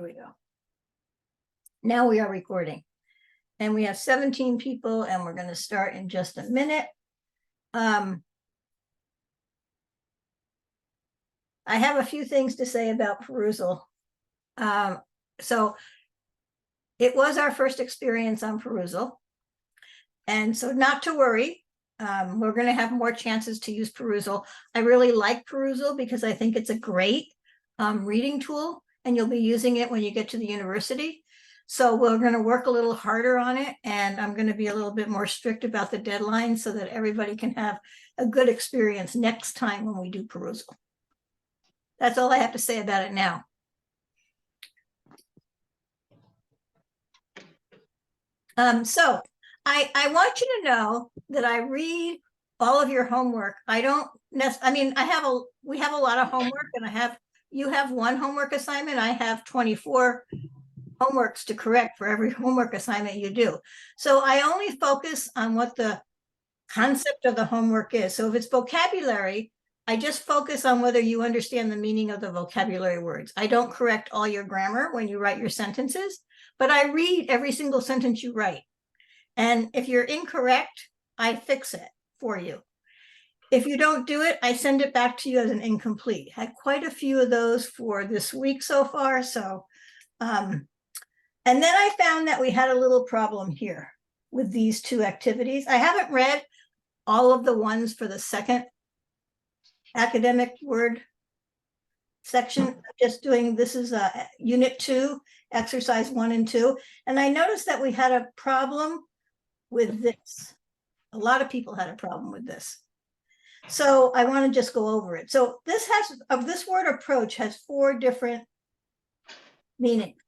we go. Now we are recording. And we have 17 people, and we're going to start in just a minute. I have a few things to say about perusal. So it was our first experience on perusal. And so not to worry, we're going to have more chances to use perusal. I really like perusal because I think it's a great reading tool, and you'll be using it when you get to the university. So we're going to work a little harder on it, and I'm going to be a little bit more strict about the deadline so that everybody can have a good experience next time when we do perusal. That's all I have to say about it now. So I want you to know that I read all of your homework. I don't necessarily, we have a lot of homework, and you have one homework assignment. I have 24 homeworks to correct for every homework assignment you do. So I only focus on what the concept of the homework is. So if it's vocabulary, I just focus on whether you understand the meaning of the vocabulary words. I don't correct all your grammar when you write your sentences, but I read every single sentence you write. And if you're incorrect, I fix it for you. If you don't do it, I send it back to you as an incomplete. Had quite a few of those for this week so far. So, and then I found that we had a little problem here with these two activities. I haven't read all of the ones for the second academic word section. I'm just doing, this is unit 2, exercise 1 and 2. And I noticed that we had a problem with this. A lot of people had a problem with this. So I want to just go over it. So this word approach has 4 different meanings.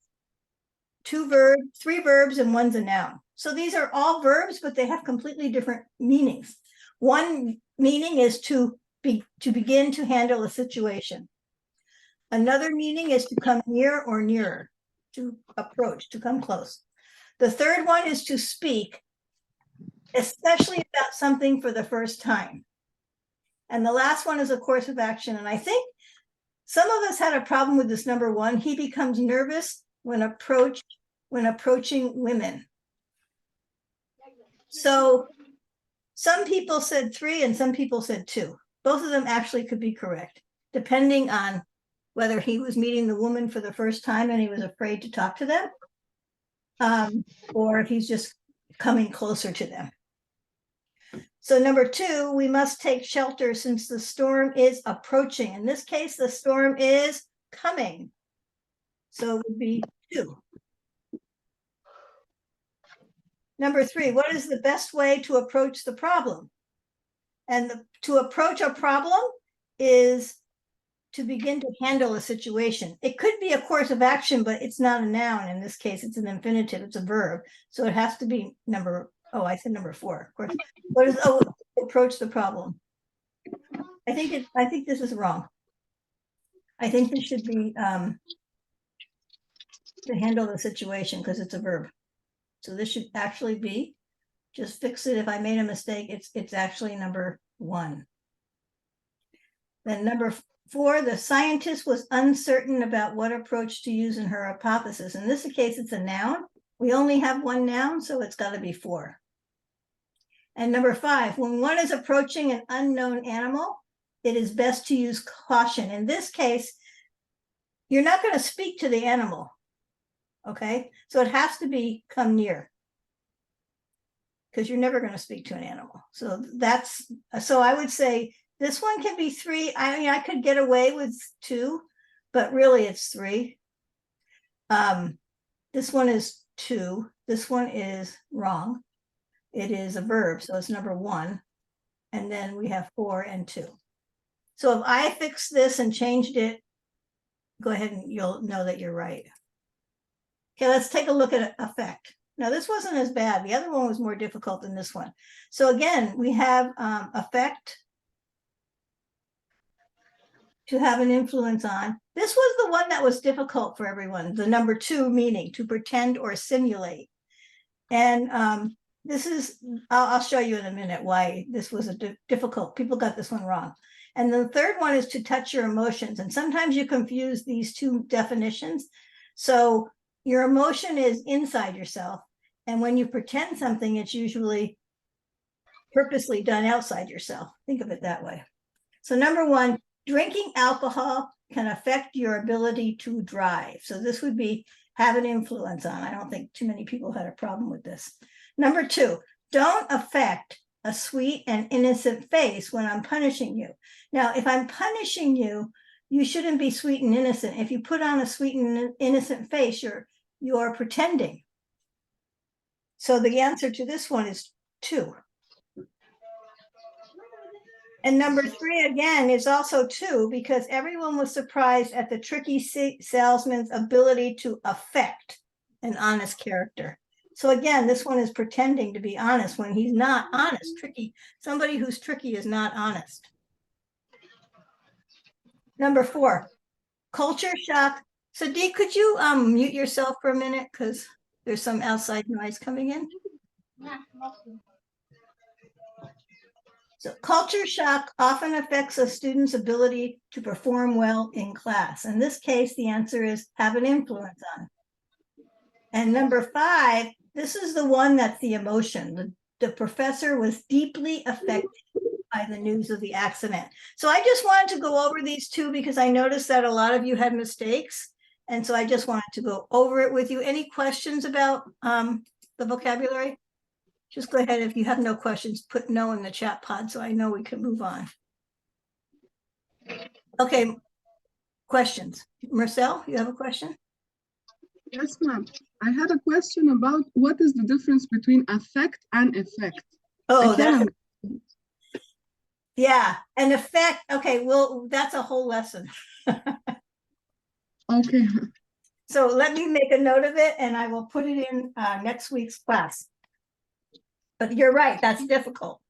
2 verbs, 3 verbs, and 1's a noun. So these are all verbs, but they have completely different meanings. One meaning is to begin to handle a situation. Another meaning is to come near or nearer, to approach, to come close. The third one is to speak, especially about something for the first time. And the last one is a course of action. And I think some of us had a problem with this number 1. He becomes nervous when approaching women. So some people said 3 and some people said 2. Both of them actually could be correct, depending on whether he was meeting the woman for the first time and he was afraid to talk to them, or if he's just coming closer to them. So number 2, we must take shelter since the storm is approaching. In this case, the storm is coming. So it would be 2. Number 3, what is the best way to approach the problem? And to approach a problem is to begin to handle a situation. It could be a course of action, but it's not a noun. In this case, it's an infinitive, it's a verb. So it has to be I said number 4, of course. What is approach the problem? I think this is wrong. I think this should be to handle the situation, because it's a verb. So this should actually be, just fix it if I made a mistake, it's actually number 1. Then number 4, the scientist was uncertain about what approach to use in her hypothesis. In this case, it's a noun. We only have 1 noun, so it's got to be 4. And number 5, when one is approaching an unknown animal, it is best to use caution. In this case, you're not going to speak to the animal. Okay, so it has to be come near, because you're never going to speak to an animal. So I would say this one can be 3. I could get away with 2, but really it's 3. This one is 2. This one is wrong. It is a verb, so it's number 1. And then we have 4 and 2. So if I fix this and changed it, go ahead and you'll know that you're right. Okay, let's take a look at effect. Now, this wasn't as bad. The other one was more difficult than this one. So again, we have effect to have an influence on. This was the one that was difficult for everyone, the number 2 meaning, to pretend or simulate. And this is, I'll show you in a minute why this was difficult. People got this one wrong. And the third one is to touch your emotions. And sometimes you confuse these 2 definitions. So your emotion is inside yourself. And when you pretend something, it's usually purposely done outside yourself. Think of it that way. So number one, drinking alcohol can affect your ability to drive. So this would be have an influence on. I don't think too many people had a problem with this. Number two, don't affect a sweet and innocent face when I'm punishing you. Now, if I'm punishing you, you shouldn't be sweet and innocent. If you put on a sweet and innocent face, you're pretending. So the answer to this one is 2. And number 3, again, is also 2, because everyone was surprised at the tricky salesman's ability to affect an honest character. So again, this one is pretending to be honest when he's not honest. Tricky. Somebody who's tricky is not honest. Number 4, culture shock. Sadiq, could you mute yourself for a minute? Because there's some outside noise coming in. So culture shock often affects a student's ability to perform well in class. In this case, the answer is have an influence on. And number 5, this is the one that's the emotion. The professor was deeply affected by the news of the accident. So I just wanted to go over these 2 because I noticed that a lot of you had mistakes. And so I just wanted to go over it with you. Any questions about the vocabulary? Just go ahead. If you have no questions, put no in the chat pod so I know we can move on. Okay, questions. Marcel, you have a question? Yes, ma'am. I had a question about what is the difference between affect and effect. Oh, yeah, an effect. Okay, well, that's a whole lesson. Okay. So let me make a note of it and I will put it in next week's class. But you're right, that's difficult.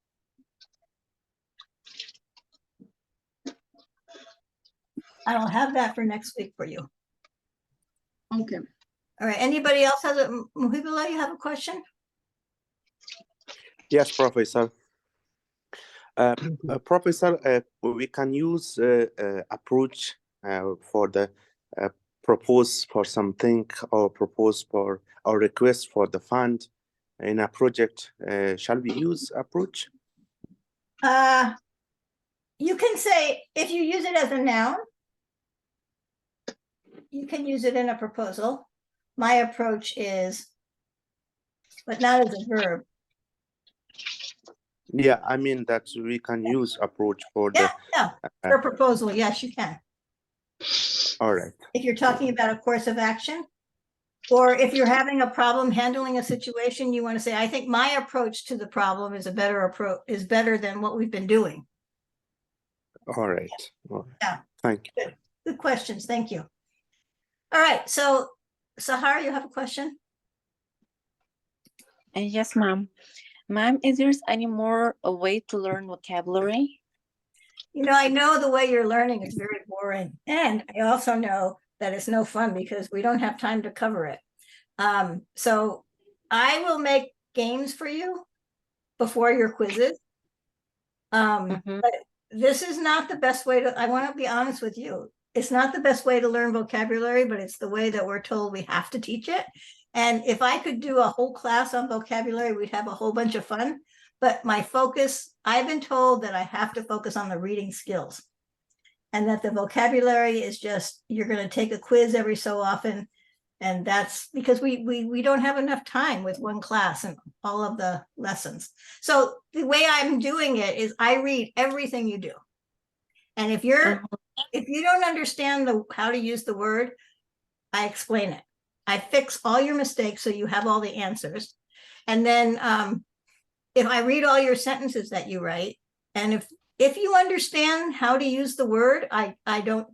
I don't have that for next week for you. Okay. All right, anybody else has a, Muhibullah, you have a question? Yes, Professor. Professor, we can use approach for the propose for something or propose for or request for the fund in a project. Shall we use approach? You can say, if you use it as a noun, you can use it in a proposal. My approach is, but not as a verb. Yeah, I mean that we can use approach for for a proposal. Yes, you can. All right. If you're talking about a course of action, or if you're having a problem handling a situation, you want to say, I think my approach to the problem is a better approach, is better than what we've been doing. All right. All right. Yeah. Thank you. Good questions. Thank you. All right. So, Sahar, you have a question? Yes, ma'am. Ma'am, is there any more a way to learn vocabulary? You know, I know the way you're learning is very boring. And I also know that it's no fun because we don't have time to cover it. So I will make games for you before your quizzes. But this is not the best way to, I want to be honest with you. It's not the best way to learn vocabulary, but it's the way that we're told we have to teach it. And if I could do a whole class on vocabulary, we'd have a whole bunch of fun. But my focus, I've been told that I have to focus on the reading skills. And that the vocabulary is just, you're going to take a quiz every so often. And that's because we don't have enough time with one class and all of the lessons. So the way I'm doing it is I read everything you do. And if you're, if you don't understand how to use the word, I explain it. I fix all your mistakes so you have all the answers. And then if I read all your sentences that you write, and if you understand how to use the word, I don't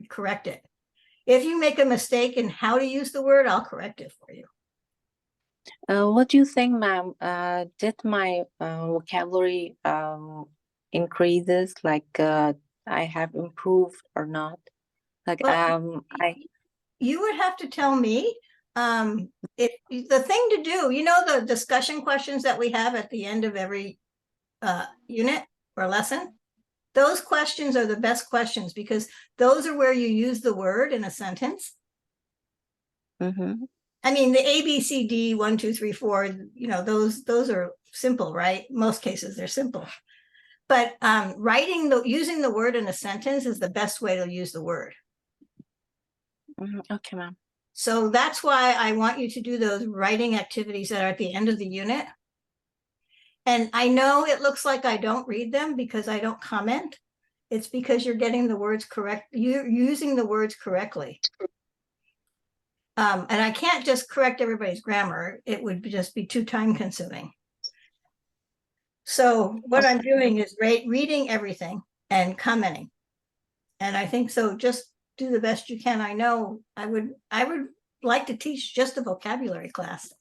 correct it. If you make a mistake in how to use the word, I'll correct it for you. What do you think, ma'am? Did my vocabulary increases, like I have improved or not? Like Well, you would have to tell me. If the thing to do, you know, the discussion questions that we have at the end of every unit or lesson, those questions are the best questions because those are where you use the word in a sentence. Mm-hmm. I mean, the A, B, C, D, 1, 2, 3, 4, you know, those are simple, right? Most cases they're simple. But using the word in a sentence is the best way to use the word. Okay, ma'am. So that's why I want you to do those writing activities that are at the end of the unit. And I know it looks like I don't read them because I don't comment. It's because you're getting the words correct. You're using the words correctly. And I can't just correct everybody's grammar. It would just be too time consuming. So what I'm doing is reading everything and commenting. And I think so just do the best you can. I know I would like to teach just a vocabulary class,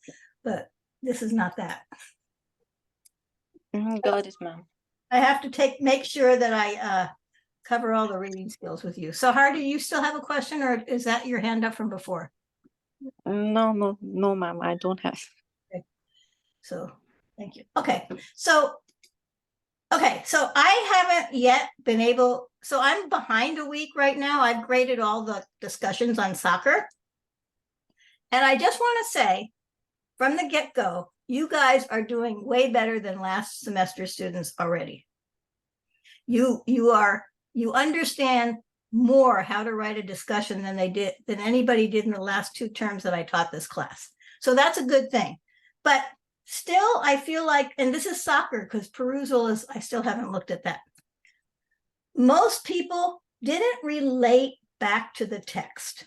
but this is not that. Got it, ma'am. I have to make sure that I cover all the reading skills with you. So Har, do you still have a question, or is that your hand up from before? No, ma'am, I don't have. Okay. So thank you. Okay, so I haven't yet been able, so I'm behind a week right now. I've graded all the discussions on soccer. And I just want to say from the get-go, you guys are doing way better than last semester students already. You understand more how to write a discussion than anybody did in the last 2 terms that I taught this class. So that's a good thing. But still, I feel like, and this is soccer because perusal is, I still haven't looked at that. Most people didn't relate back to the text.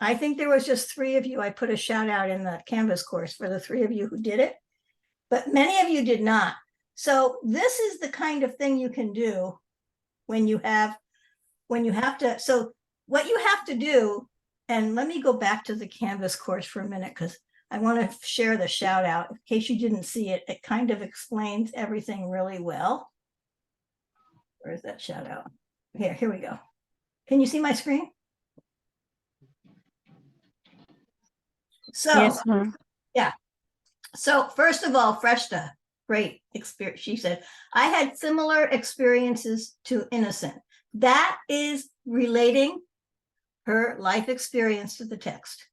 I think there was just 3 of you. I put a shout out in the Canvas course for the 3 of you who did it, but many of you did not. So this is the kind of thing you can do when you have to, so what you have to do, and let me go back to the Canvas course for a minute, because I want to share the shout out in case you didn't see it. It kind of explains everything really well. Where's that shout out? Here we go. Can you see my screen? So, Yes, ma'am. yeah. So first of all, Freshta, great experience. She said, I had similar experiences to Innocent. That is relating her life experience to the text.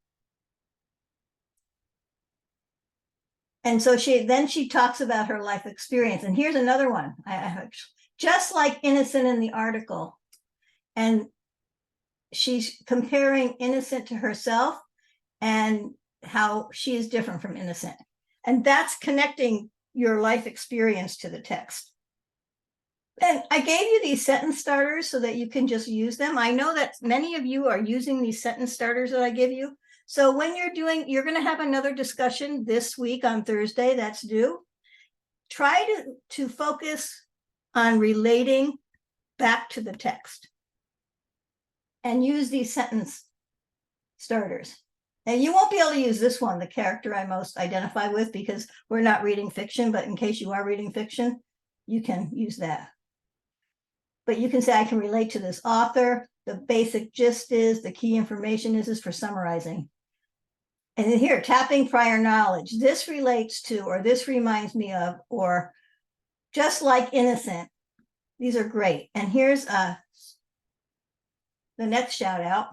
And so she talks about her life experience. And here's another one. Just like Innocent in the article. And she's comparing Innocent to herself and how she is different from Innocent. And that's connecting your life experience to the text. And I gave you these sentence starters so that you can just use them. I know that many of you are using these sentence starters that I give you. So when you're going to have another discussion this week on Thursday, that's due. Try to focus on relating back to the text and use these sentence starters. And you won't be able to use this one, the character I most identify with, because we're not reading fiction, but in case you are reading fiction, you can use that. But you can say, I can relate to this author. The basic gist is, the key information is for summarizing. And then here, tapping prior knowledge. This relates to, or this reminds me of, or just like Innocent. These are great. And here's the next shout out.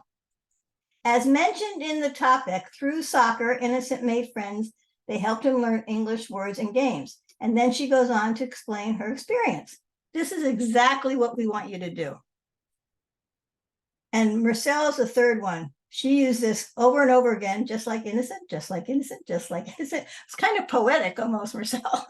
As mentioned in the topic, through soccer, Innocent made friends. They helped him learn English words and games. And then she goes on to explain her experience. This is exactly what we want you to do. And Marcel is the 3rd one. She used this over and over again, just like Innocent, just like Innocent, just like Innocent. It's kind of poetic almost, Marcel.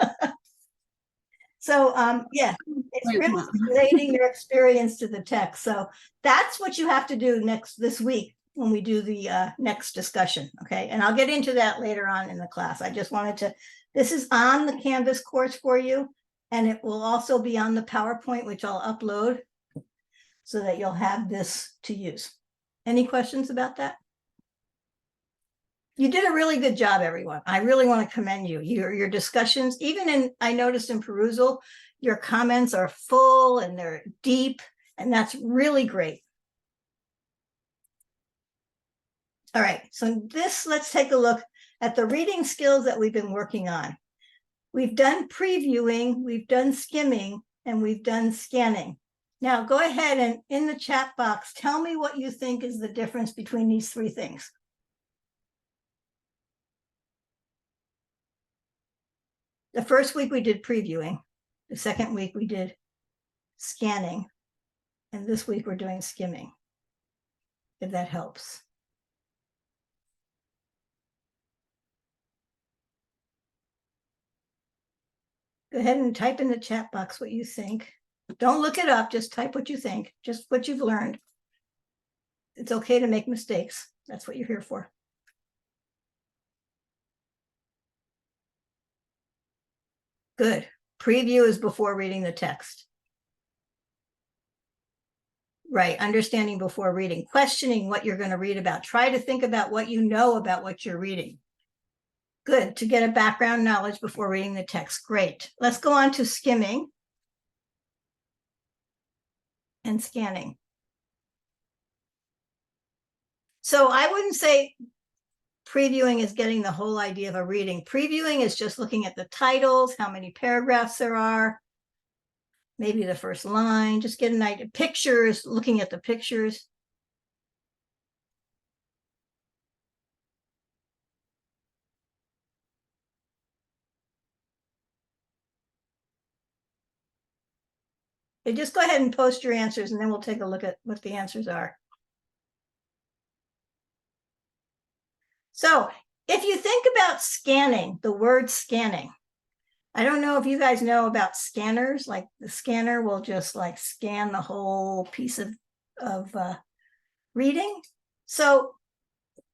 So yeah, it's really relating your experience to the text. So that's what you have to do this week when we do the next discussion, okay? And I'll get into that later on in the class. I just wanted to, this is on the Canvas course for you, and it will also be on the PowerPoint, which I'll upload so that you'll have this to use. Any questions about that? You did a really good job, everyone. I really want to commend you. Your discussions, even I noticed in perusal, your comments are full and they're deep, and that's really great. All right, so let's take a look at the reading skills that we've been working on. We've done previewing, we've done skimming, and we've done scanning. Now go ahead and in the chat box, tell me what you think is the difference between these 3 things. The first week we did previewing. The second week we did scanning. And this week we're doing skimming, if that helps. Go ahead and type in the chat box what you think. Don't look it up, just type what you think, just what you've learned. It's okay to make mistakes. That's what you're here for. Good. Preview is before reading the text. Right, understanding before reading, questioning what you're going to read about. Try to think about what you know about what you're reading. Good, to get a background knowledge before reading the text. Great. Let's go on to skimming and scanning. So I wouldn't say previewing is getting the whole idea of a reading. Previewing is just looking at the titles, how many paragraphs there are, maybe the first line, just get an idea. Pictures, looking at the pictures. Okay, just go ahead and post your answers and then we'll take a look at what the answers are. So if you think about scanning, the word scanning, I don't know if you guys know about scanners, like the scanner will just like scan the whole piece of reading. So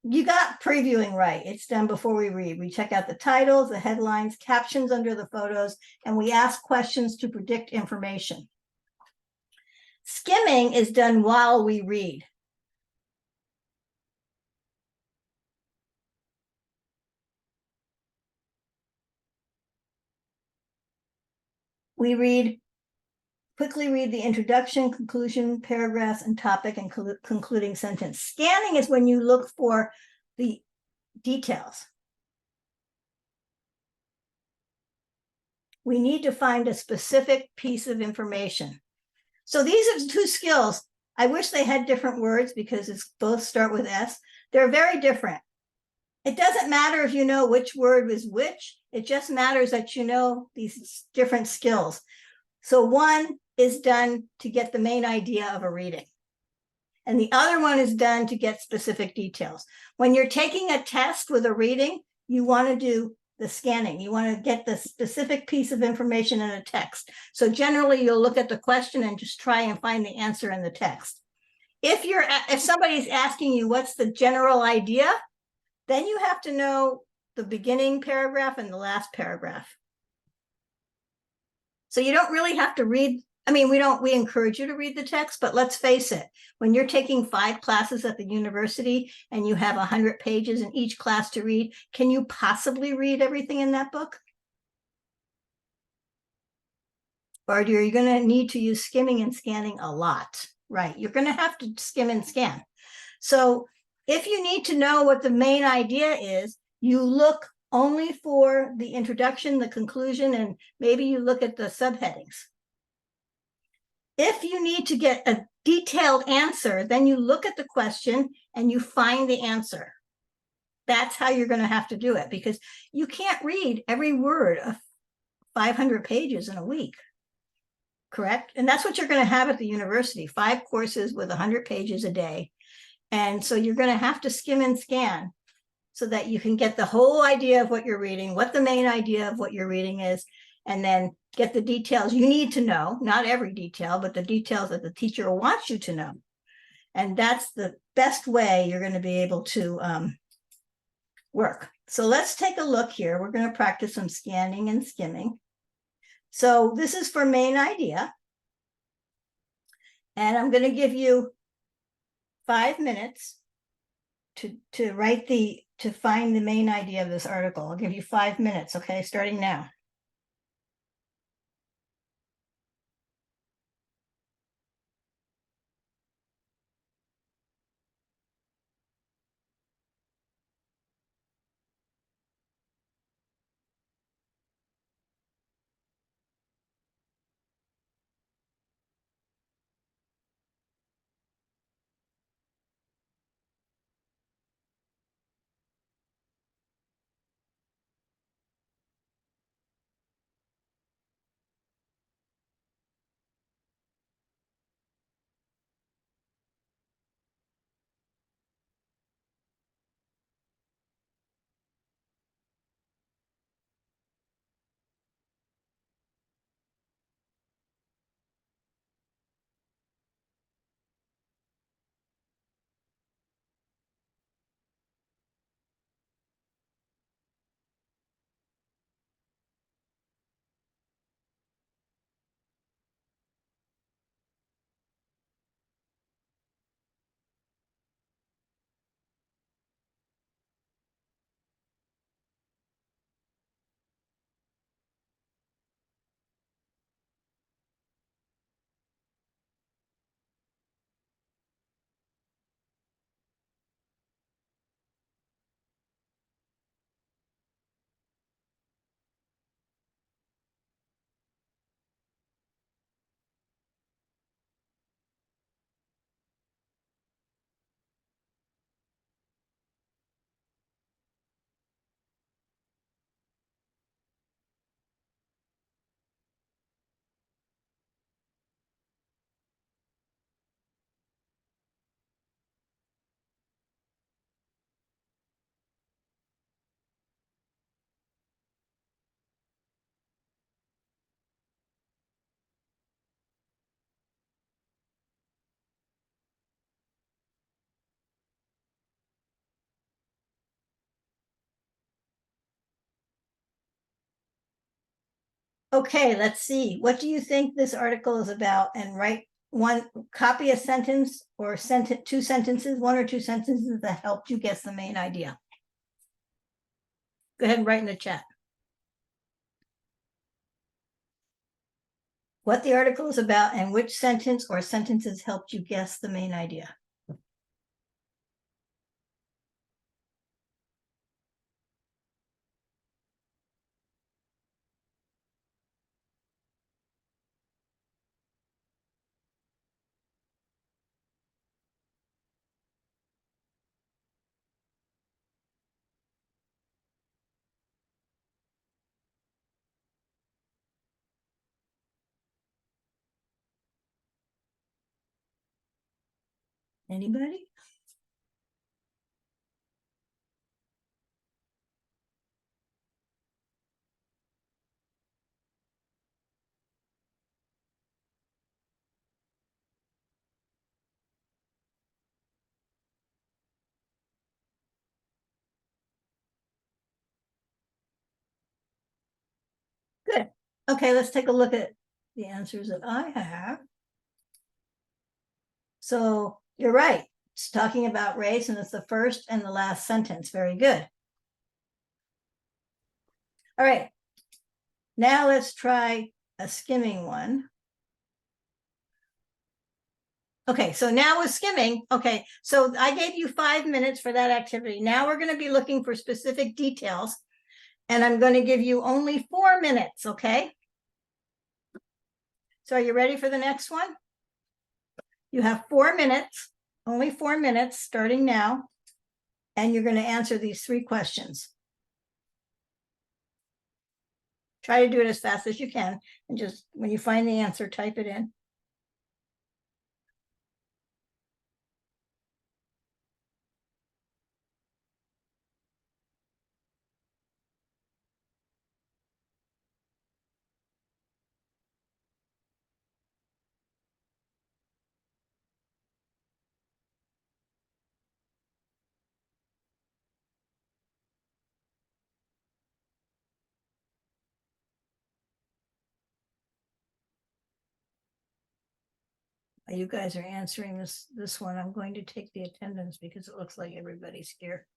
you got previewing right. It's done before we read. We check out the titles, the headlines, captions under the photos, and we ask questions to predict information. Skimming is done while we read. We quickly read the introduction, conclusion, paragraphs, and topic, and concluding sentence. Scanning is when you look for the details. We need to find a specific piece of information. So these are two skills. I wish they had different words because it's both start with S. They're very different. It doesn't matter if you know which word is which. It just matters that you know these different skills. So one is done to get the main idea of a reading. And the other one is done to get specific details. When you're taking a test with a reading, you want to do the scanning. You want to get the specific piece of information in a text. So generally you'll look at the question and just try and find the answer in the text. If somebody's asking you what's the general idea, then you have to know the beginning paragraph and the last paragraph. So you don't really have to read. I mean, we encourage you to read the text, but let's face it, when you're taking 5 classes at the university and you have 100 pages in each class to read, can you possibly read everything in that book? Or are you going to need to use skimming and scanning a lot, right? You're going to have to skim and scan. So if you need to know what the main idea is, you look only for the introduction, the conclusion, and maybe you look at the subheadings. If you need to get a detailed answer, then you look at the question and you find the answer. That's how you're going to have to do it, because you can't read every word of 500 pages in a week, correct? And that's what you're going to have at the university, 5 courses with 100 pages a day. And so you're going to have to skim and scan so that you can get the whole idea of what you're reading, what the main idea of what you're reading is, and then get the details you need to know, not every detail, but the details that the teacher wants you to know. And that's the best way you're going to be able to work. So let's take a look here. We're going to practice some scanning and skimming. So this is for main idea. And I'm going to give you 5 minutes to find the main idea of this article. I'll give you 5 minutes, okay, starting now. Okay, let's see. What do you think this article is about? And write one, copy a sentence or sentence, two sentences, one or two sentences that helped you guess the main idea. Go ahead and write in the chat. What the article is about and which sentence or sentences helped you guess the main idea. Anybody? Good. Okay, let's take a look at the answers that I have. So you're right. It's talking about race and it's the first and the last sentence. Very good. All right. Now let's try a skimming one. Okay, so now with skimming, okay, so I gave you 5 minutes for that activity. Now we're going to be looking for specific details, and I'm going to give you only 4 minutes, okay? So are you ready for the next one? You have 4 minutes, only 4 minutes starting now, and you're going to answer these 3 questions. Try to do it as fast as you can, and just when you find the answer, type it in. You guys are answering this one. I'm going to take the attendance because it looks like everybody's here.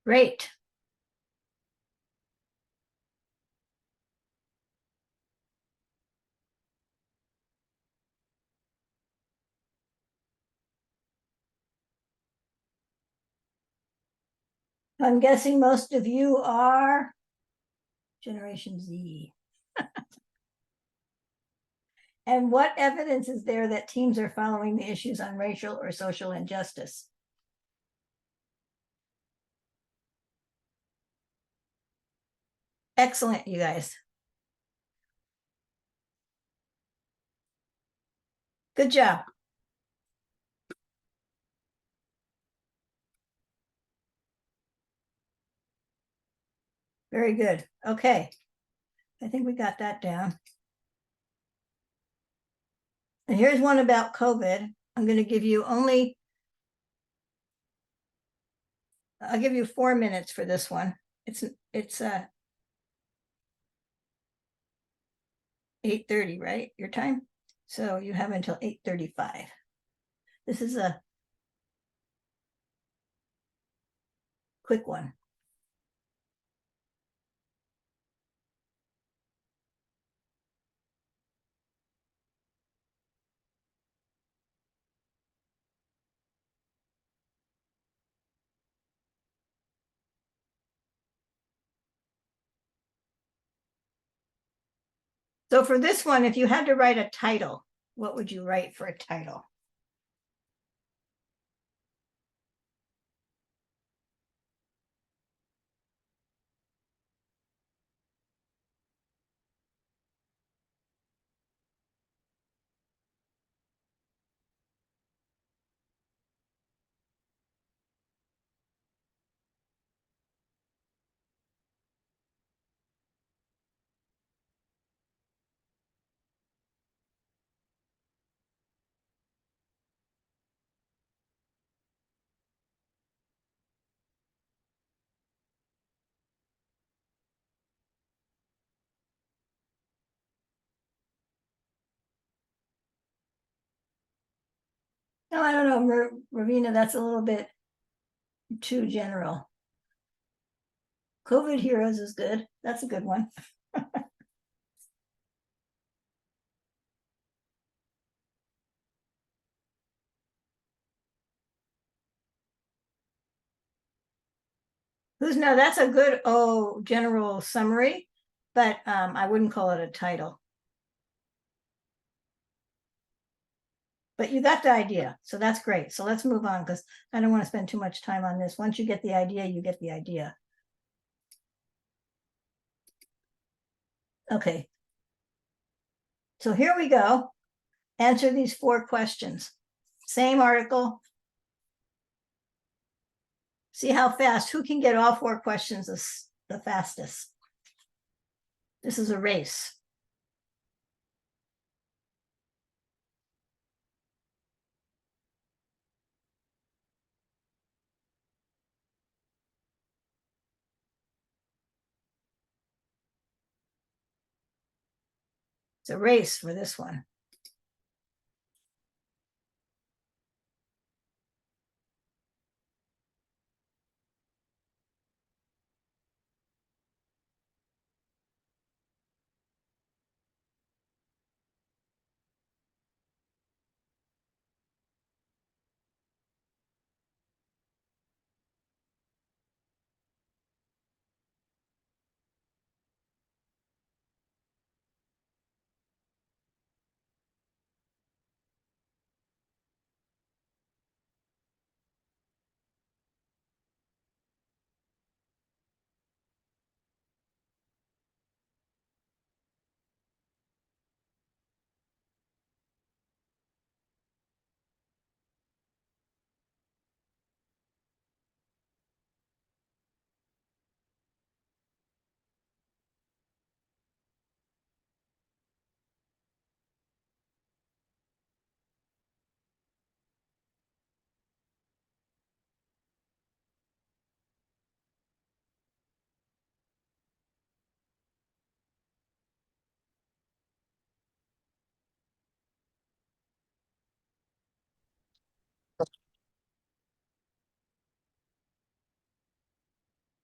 Great. I'm guessing most of you are Generation Z. And what evidence is there that teams are following the issues on racial or social injustice? Excellent, you guys. Good job. Very good. Okay. I think we got that down. And here's one about COVID. I'm going to give you only, I'll give you 4 minutes for this one. It's 8:30, right? Your time? So you have until 8:35. This is a quick one. So for this one, if you had to write a title, what would you write for a title? No, I don't know, Ravina, that's a little bit too general. COVID heroes is good. That's a good one. Who's now? That's a good general summary, but I wouldn't call it a title. But you got the idea, so that's great. So let's move on because I don't want to spend too much time on this. Once you get the idea, you get the idea. Okay. So here we go. Answer these 4 questions. Same article. See how fast, who can get all 4 questions the fastest? This is a race. It's a race for this one.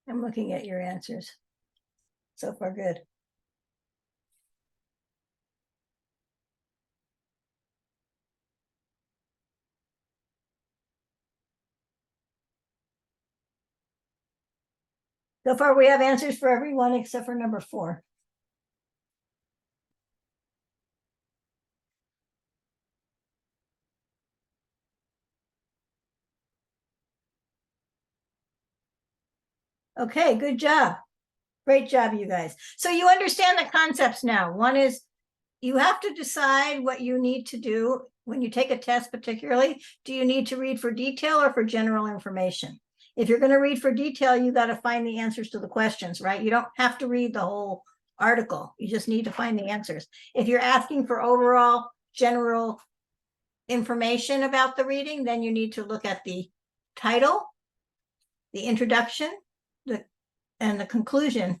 I'm looking at your answers. So far, good. So far, we have answers for everyone except for number 4. Okay, good job. Great job, you guys. So you understand the concepts now. One is you have to decide what you need to do when you take a test, particularly. Do you need to read for detail or for general information? If you're going to read for detail, you got to find the answers to the questions, right? You don't have to read the whole article. You just need to find the answers. If you're asking for overall general information about the reading, then you need to look at the title, the introduction, and the conclusion.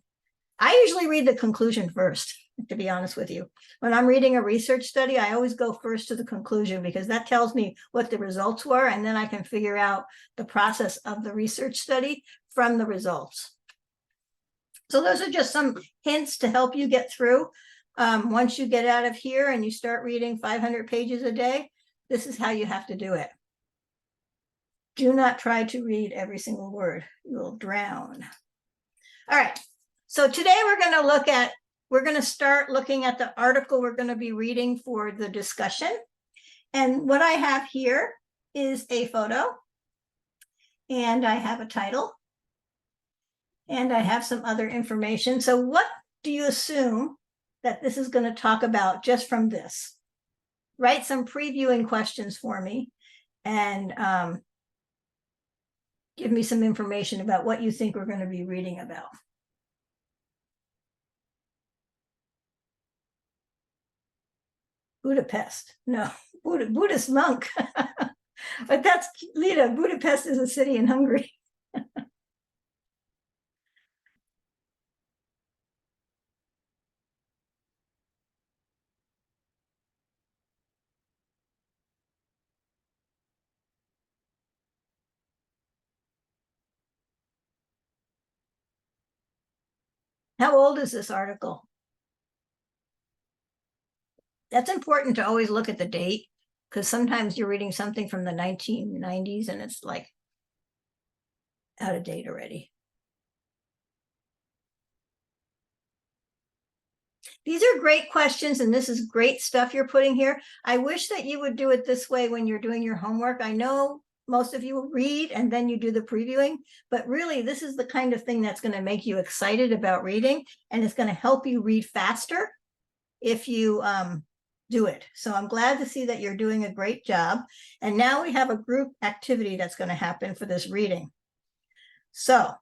I usually read the conclusion first, to be honest with you. When I'm reading a research study, I always go first to the conclusion because that tells me what the results were, and then I can figure out the process of the research study from the results. So those are just some hints to help you get through. Once you get out of here and you start reading 500 pages a day, this is how you have to do it. Do not try to read every single word. You will drown. All right. So today we're going to start looking at the article we're going to be reading for the discussion. And what I have here is a photo, and I have a title, and I have some other information. So what do you assume that this is going to talk about just from this? Write some previewing questions for me and give me some information about what you think we're going to be reading about. Budapest. No, Buddhist monk. But that's Lita. Budapest is a city in Hungary. How old is this article? That's important to always look at the date, because sometimes you're reading something from the 1990s and it's like out of date already. These are great questions, and this is great stuff you're putting here. I wish that you would do it this way when you're doing your homework. I know most of you read and then you do the previewing, but really this is the kind of thing that's going to make you excited about reading, and it's going to help you read faster if you do it. So I'm glad to see that you're doing a great job. And now we have a group activity that's going to happen for this reading. So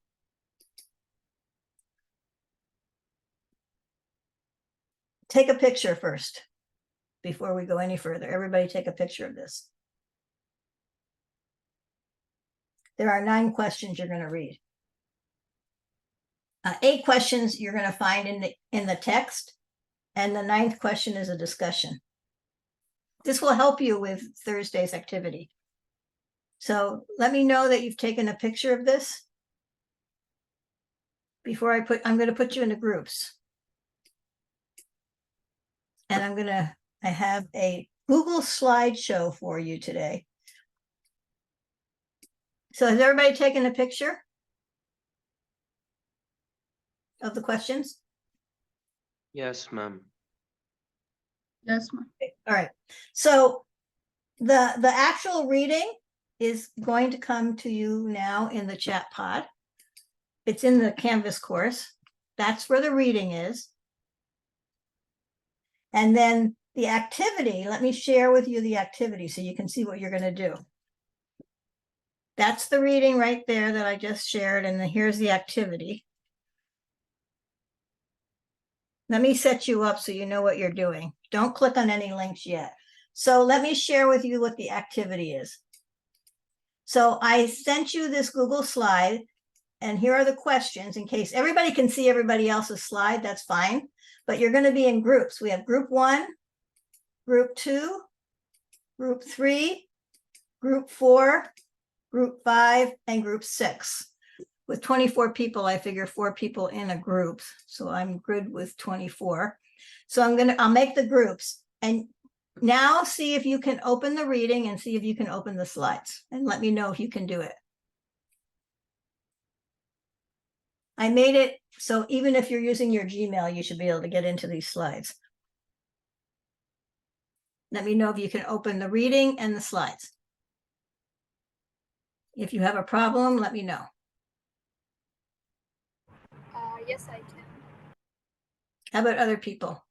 take a picture first before we go any further. Everybody take a picture of this. There are 9 questions you're going to read. 8 questions you're going to find in the text, and the 9th question is a discussion. This will help you with Thursday's activity. So let me know that you've taken a picture of this before I'm going to put you into groups. And I have a Google slideshow for you today. So has everybody taken a picture of the questions? Yes, ma'am. Yes, ma'am. All right. So the actual reading is going to come to you now in the chat pod. It's in the Canvas course. That's where the reading is. And then the activity, let me share with you the activity so you can see what you're going to do. That's the reading right there that I just shared, and then here's the activity. Let me set you up so you know what you're doing. Don't click on any links yet. So let me share with you what the activity is. So I sent you this Google slide, and here are the questions in case everybody can see everybody else's slide. That's fine, but you're going to be in groups. We have group 1, group 2, group 3, group 4, group 5, and group 6. With 24 people, I figure 4 people in a group. So I'm good with 24. So I'll make the groups. And now see if you can open the reading and see if you can open the slides. And let me know if you can do it. I made it so even if you're using your Gmail, you should be able to get into these slides. Let me know if you can open the reading and the slides. If you have a problem, let me know. Yes, I can. How about other people?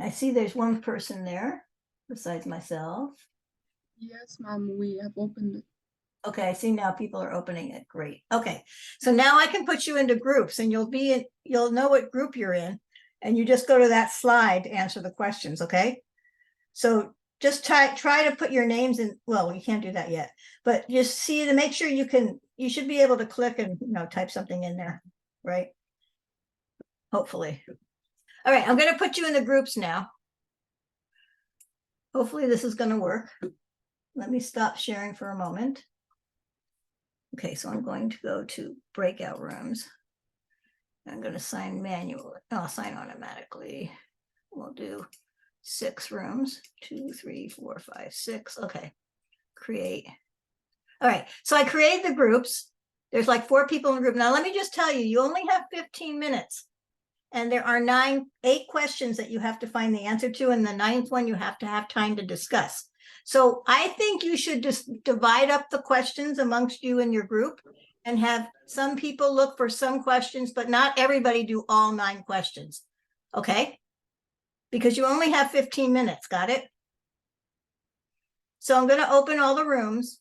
I see there's one person there besides myself. Yes, ma'am, we have opened it. Okay, I see now people are opening it. Great. Okay, so now I can put you into groups, and you'll know what group you're in, and you just go to that slide to answer the questions. Okay, so just try to put your names in. Well, you can't do that yet, but just see to make sure you should be able to click and type something in there, right? Hopefully. All right, I'm going to put you in the groups now. Hopefully this is going to work. Let me stop sharing for a moment. Okay, so I'm going to go to breakout rooms. I'm going to sign manually. I'll sign automatically. We'll do 6 rooms. 2, 3, 4, 5, 6. Okay, create. All right, so I create the groups. There's like 4 people in the group. Now, let me just tell you, you only have 15 minutes. And there are 8 questions that you have to find the answer to. And the 9th one, you have to have time to discuss. So I think you should just divide up the questions amongst you and your group and have some people look for some questions, but not everybody do all 9 questions. Okay? Because you only have 15 minutes. Got it? So I'm going to open all the rooms,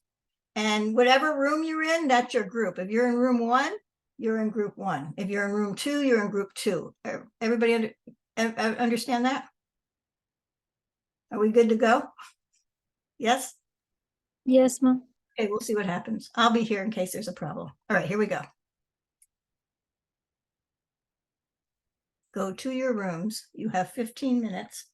and whatever room you're in, that's your group. If you're in room 1, you're in group 1. If you're in room 2, you're in group 2. Everybody understand that? Are we good to go? Yes? Yes, ma'am. Okay, we'll see what happens. I'll be here in case there's a problem. All right, here we go. Go to your rooms. You have 15 minutes.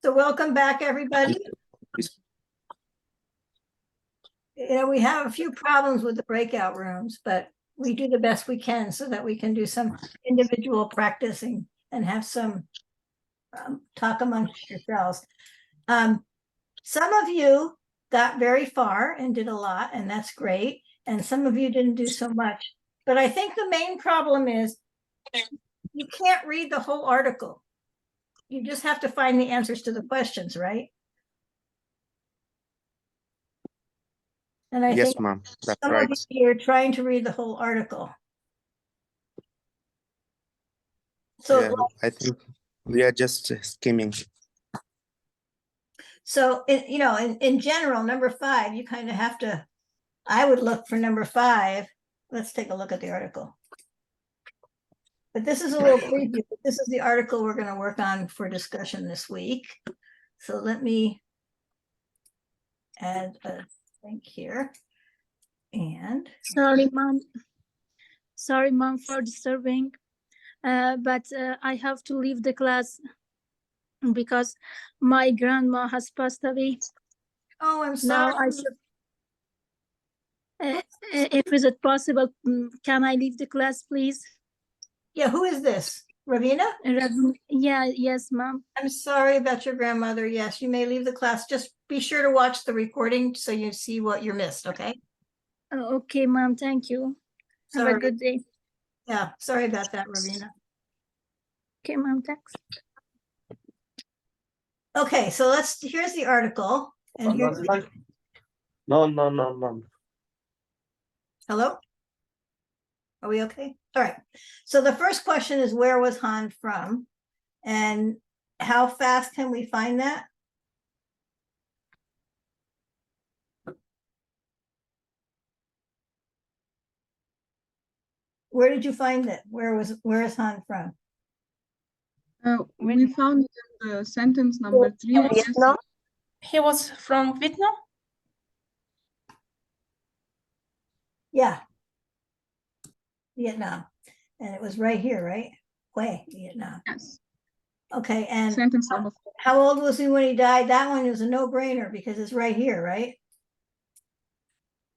So welcome back, everybody. You know, we have a few problems with the breakout rooms, but we do the best we can so that we can do some individual practicing and have some talk amongst yourselves. Some of you got very far and did a lot, and that's great. And some of you didn't do so much. But I think the main problem is you can't read the whole article. You just have to find the answers to the questions, right? And I Yes, think ma'am. That's some right. of you are trying to read the whole article. So, Yeah, I think we are just skimming. so you know, in general, number 5, you kind of have to, I would look for number 5. Let's take a look at the article. But this is a little preview. This is the article we're going to work on for discussion this week. So let me add a link here. And Sorry, mom. Sorry, mom, for disturbing. But I have to leave the class because my grandma has passed away. oh, I'm Now sorry. I should. If is it possible, can I leave the class, please? Yeah, who is this? Ravina? Yeah, yes, mom. I'm sorry about your grandmother. Yes, you may leave the class. Just be sure to watch the recording so you see what you missed, okay? Okay, mom, thank you. Have a Sorry. good day. Yeah, sorry about that, Ravina. Okay, mom, thanks. Okay, so here's the article. And here's No. hello? Are we okay? All right. So the first question is, where was Han from? And how fast can we find that? Where did you find it? Where is Han from? We found it in the sentence number 3. Vietnam. He was from Vietnam. Yeah. Vietnam. And it was right here, right? Hue, Vietnam. Yes. Okay, and Sentence number 4. how old was he when he died? That one is a no-brainer because it's right here, right?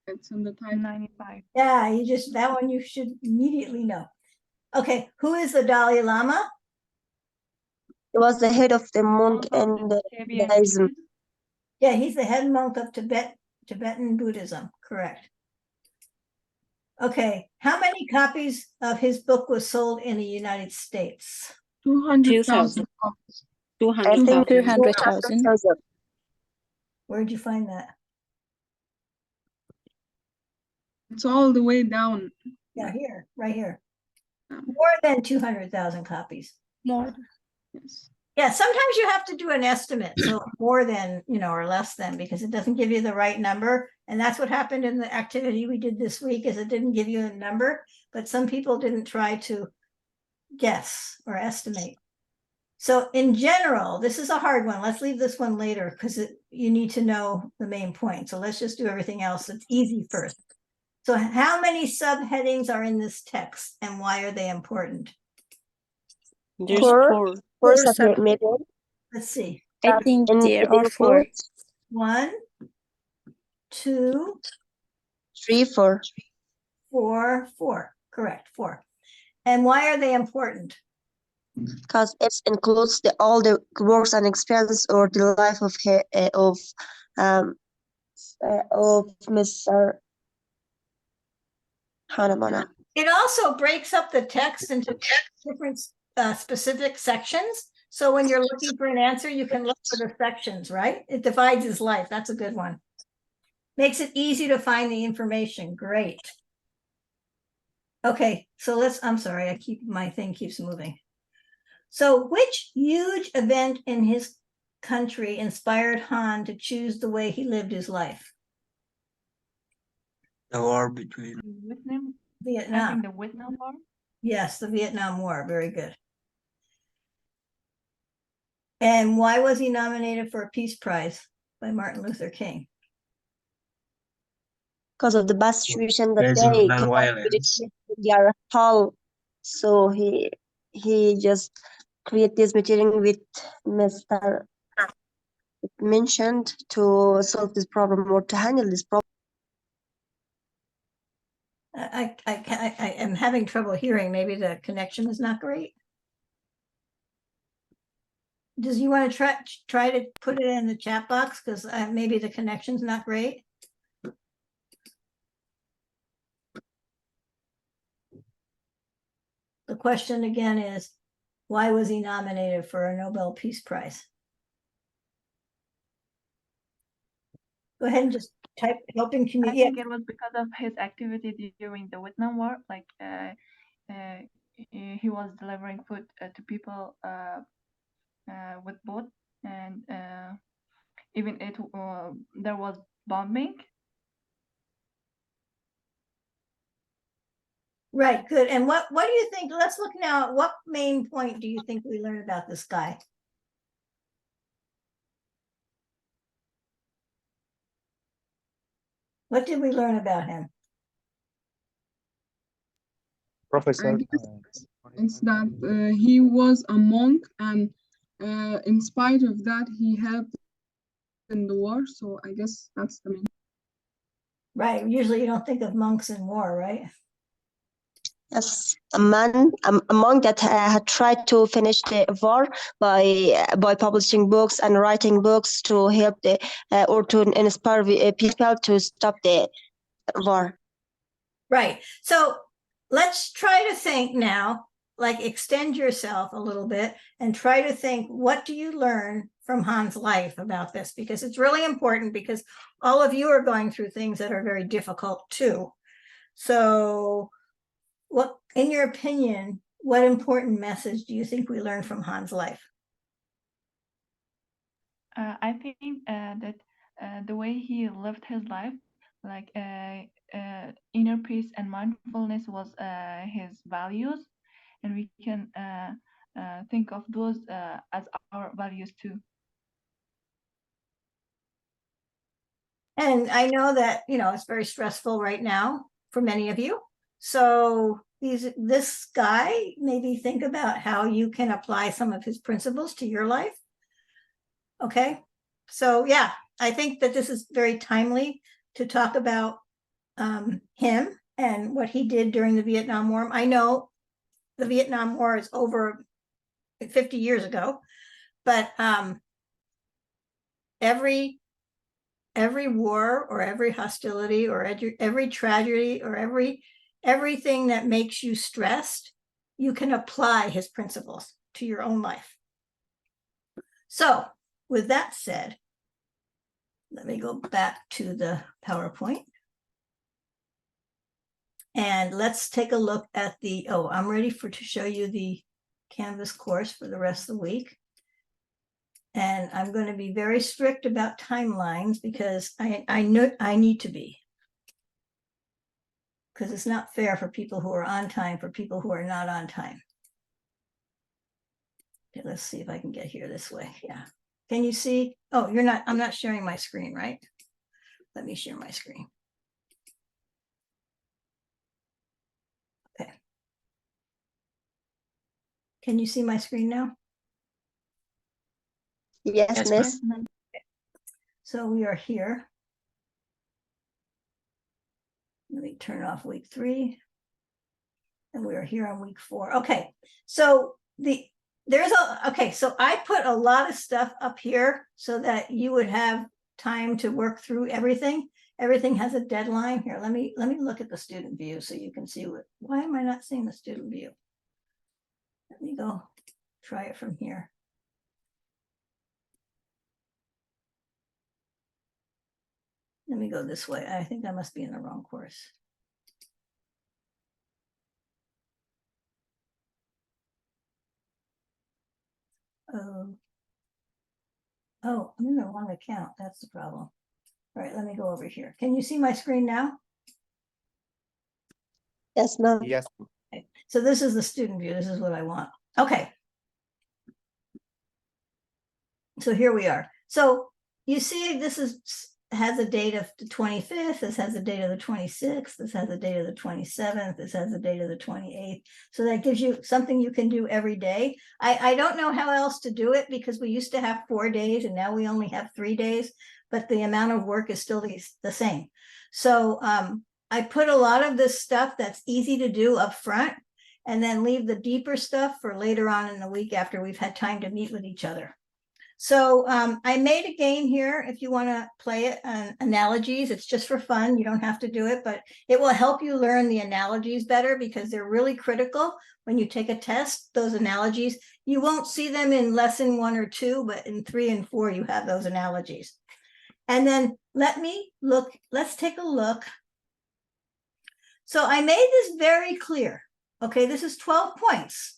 It's in the title. 95. Yeah, that one you should immediately know. Okay, who is the Dalai Lama? He was the head of the monk and the Buddhism. Yeah, he's the head monk of Tibetan Buddhism, correct. Okay, how many copies of his book was sold in the United States? 200,000 copies. I think 200,000. Where'd you find that? It's all the way down. Yeah, here, right here. Oh. More than 200,000 copies. More. Yes. Yeah, sometimes you have to do an estimate, so more than, or less than, because it doesn't give you the right number. And that's what happened in the activity we did this week, is it didn't give you a number, but some people didn't try to guess or estimate. So in general, this is a hard one. Let's leave this one later because you need to know the main point. So let's just do everything else that's easy first. So how many subheadings are in this text and why are they important? There's Four. 4. Maybe. Let's see. I think there are 4. 1, 2, 3, 4. 4. Correct, 4. And why are they important? Because it includes all the works and experience or the life of Mr. Hanamana. It also breaks up the text into different specific sections. So when you're looking for an answer, you can look for the sections, right? It divides his life. That's a good one. Makes it easy to find the information. Great. Okay, so I'm sorry, my thing keeps moving. So which huge event in his country inspired Han to choose the way he lived his life? The war between Vietnam. I Vietnam. think the Vietnam War. Yes, the Vietnam War. Very good. And why was he nominated for a Peace Prize by Martin Luther King? Because of the bad situation that President they non-violence. their hall. So he just create this material with Mr. mentioned to solve this problem or to handle this problem? I am having trouble hearing. Maybe the connection is not great. Does you want to try to put it in the chat box? Because maybe the connection's not great. The question again is, why was he nominated for a Nobel Peace Prize? Go ahead and just type helping I community. think it was because of his activity during the Vietnam War. Like he was delivering food to people with boat, and even there was bombing. Right, good. And what do you think? Let's look now at what main point do you think we learned about this guy? What did we learn about him? Professor, It's that he was a monk, and in spite of that, he helped in the war. So I guess that's the main. Right, usually you don't think of monks in war, right? Yes, a monk that had tried to finish the war by publishing books and writing books to help the or to inspire people to stop the war. Right. So let's try to think now, like extend yourself a little bit and try to think, what do you learn from Hans' life about this? Because it's really important, because all of you are going through things that are very difficult too. So what, in your opinion, what important message do you think we learned from Hans' life? I think that the way he lived his life, like inner peace and mindfulness, was his values, and we can think of those as our values too. And I know that, it's very stressful right now for many of you. So this guy, maybe think about how you can apply some of his principles to your life. Okay. So yeah, I think that this is very timely to talk about him and what he did during the Vietnam War. I know the Vietnam War is over 50 years ago, but every war or every hostility or every tragedy or everything that makes you stressed, you can apply his principles to your own life. So with that said, let me go back to the PowerPoint. And let's take a look at I'm ready to show you the Canvas course for the rest of the week. And I'm going to be very strict about timelines, because I know I need to be. Because it's not fair for people who are on time for people who are not on time. Okay, let's see if I can get here this way. Yeah. Can you see? Oh, I'm not sharing my screen, right? Let me share my screen. Okay. Can you see my screen now? Yes, miss. So we are here. Let me turn off week 3. And we are here on week 4. Okay. So so I put a lot of stuff up here so that you would have time to work through everything. Everything has a deadline. Here, let me look at the student view so you can see why am I not seeing the student view? Let me go try it from here. Let me go this way. I think I must be in the wrong course. Oh, I'm in the wrong account. That's the problem. All right, let me go over here. Can you see my screen now? Yes, ma'am. yes. Okay. So this is the student view. This is what I want. Okay. So here we are. So you see, this is has a date of the 25th, this has a date of the 26th, this has a date of the 27th, this has a date of the 28th. So that gives you something you can do every day. I don't know how else to do it because we used to have 4 days and now we only have 3 days, but the amount of work is still the same. So I put a lot of this stuff that's easy to do up front and then leave the deeper stuff for later on in the week after we've had time to meet with each other. So I made a game here if you want to play it on analogies. It's just for fun. You don't have to do it, but it will help you learn the analogies better because they're really critical when you take a test, those analogies. You won't see them in lesson 1 or 2, but in 3 and 4, you have those analogies. And then let's take a look. So I made this very clear. Okay, this is 12 points.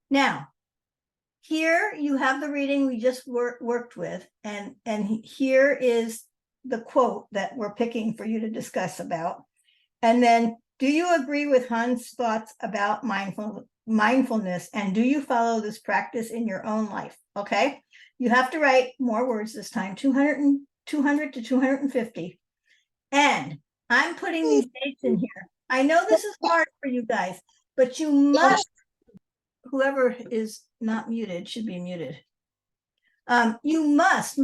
Now, here you have the reading we just worked with, and here is the quote that we're picking for you to discuss about. And then, do you agree with Hans' thoughts about mindfulness, and do you follow this practice in your own life? Okay, you have to write more words this time, 200 to 250. And I'm putting these dates in here. I know this is hard for you guys, but you must, whoever is not muted should be muted. You must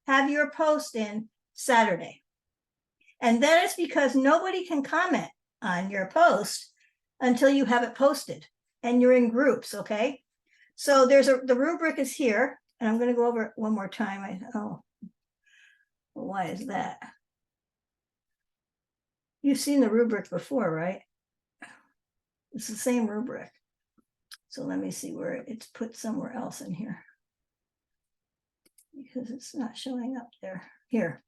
have your post in Saturday. And that is because nobody can comment on your post until you have it posted and you're in groups, okay? So the rubric is here, and I'm going to go over it one more time. Well, why is that? You've seen the rubric before, right? It's the same rubric. So let me see where it's put somewhere else in here, because it's not showing up there. Here,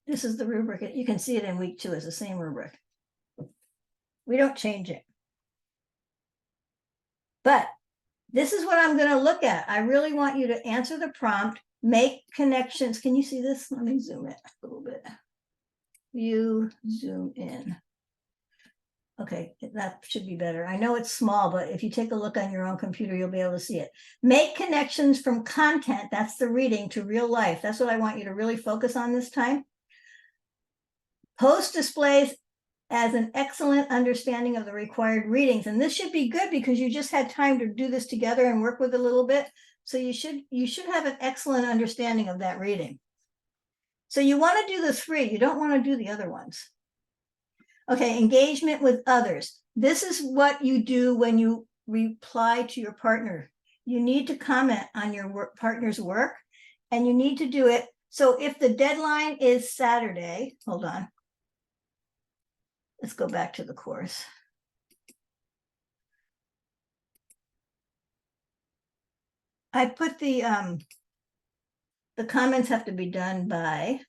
this is the rubric. You can see it in week 2 as the same rubric. We don't change it. But this is what I'm going to look at. I really want you to answer the prompt, make connections. Can you see this? Let me zoom it a little bit. View, zoom in. Okay, that should be better. I know it's small, but if you take a look on your own computer, you'll be able to see it. Make connections from content, that's the reading, to real life. That's what I want you to really focus on this time. Post displays as an excellent understanding of the required readings. And this should be good because you just had time to do this together and work with it a little bit. So you should have an excellent understanding of that reading. So you want to do the 3, you don't want to do the other ones. Okay, engagement with others. This is what you do when you reply to your partner. You need to comment on your partner's work, and you need to do it. So if the deadline is Saturday, hold on. Let's go back to the course. I put the comments have to be done by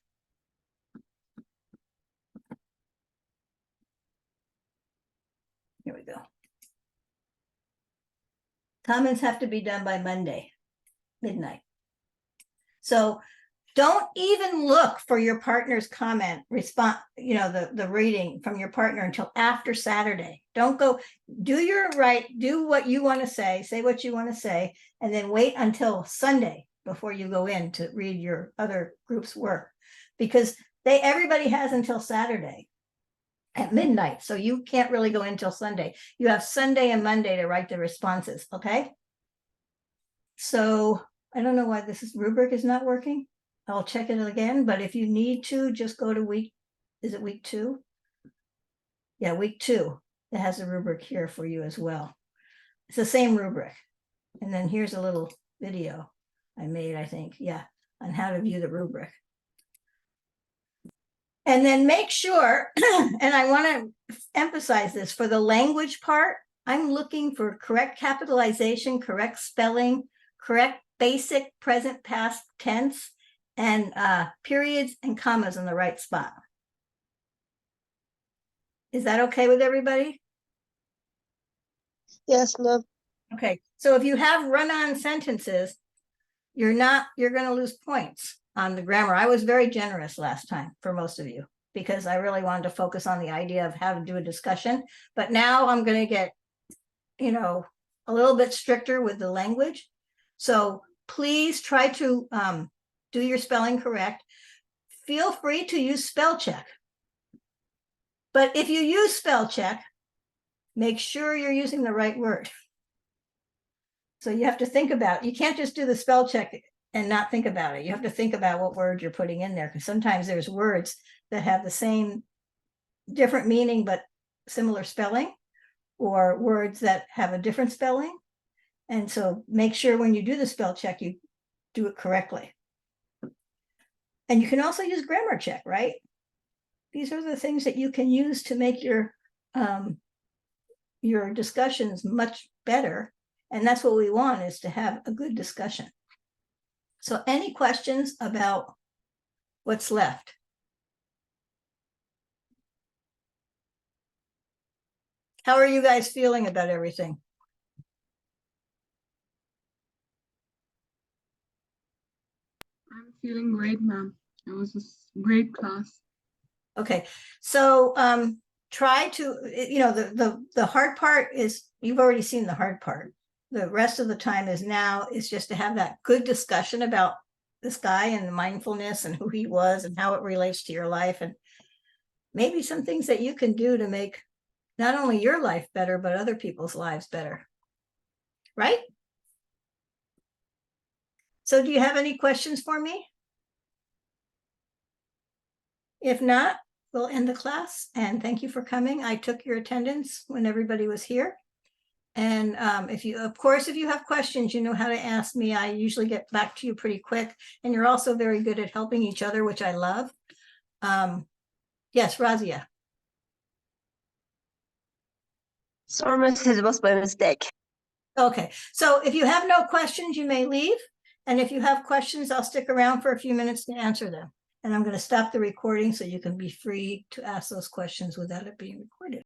here we go. Comments have to be done by Monday, midnight. So don't even look for your partner's comment response, the reading from your partner until after Saturday. Don't go, do what you want to say what you want to say, and then wait until Sunday before you go in to read your other group's work, because everybody has until Saturday at midnight. So you can't really go in until Sunday. You have Sunday and Monday to write the responses, okay? So I don't know why rubric is not working. I'll check it again, but if you need to, just go to week 2? Yeah, week 2. It has a rubric here for you as well. It's the same rubric. And then here's a little video I made, I think, on how to view the rubric. And then make sure, and I want to emphasize this, for the language part, I'm looking for correct capitalization, correct spelling, correct basic present past tense, and periods and commas in the right spot. Is that okay with everybody? Yes, ma'am. Okay, so if you have run-on sentences, you're going to lose points on the grammar. I was very generous last time for most of you because I really wanted to focus on the idea of how to do a discussion. But now I'm going to get, a little bit stricter with the language. So please try to do your spelling correct. feel free to use spell check. But if you use spell check, make sure you're using the right word. So you have to think about, you can't just do the spell check and not think about it. You have to think about what word you're putting in there, because sometimes there's words that have the same different meaning but similar spelling, or words that have a different spelling. And so make sure when you do the spell check, you do it correctly. And you can also use grammar check, right? These are the things that you can use to make your discussions much better. And that's what we want, is to have a good discussion. So any questions about what's left? How are you guys feeling about everything? I'm feeling great, ma'am. It was a great class. Okay, so try to, you know, the hard part is, you've already seen the hard part. The rest of the time is just to have that good discussion about this guy and the mindfulness and who he was and how it relates to your life, and maybe some things that you can do to make not only your life better, but other people's lives better. Right? So do you have any questions for me? If not, we'll end the class, and thank you for coming. I took your attendance when everybody was here. And if you have questions, you know how to ask me. I usually get back to you pretty quick, and you're also very good at helping each other, which I love. Yes, Razia. Sorry, message was by mistake. Okay, so if you have no questions, you may leave. And if you have questions, I'll stick around for a few minutes to answer them. And I'm going to stop the recording so you can be free to ask those questions without it being recorded.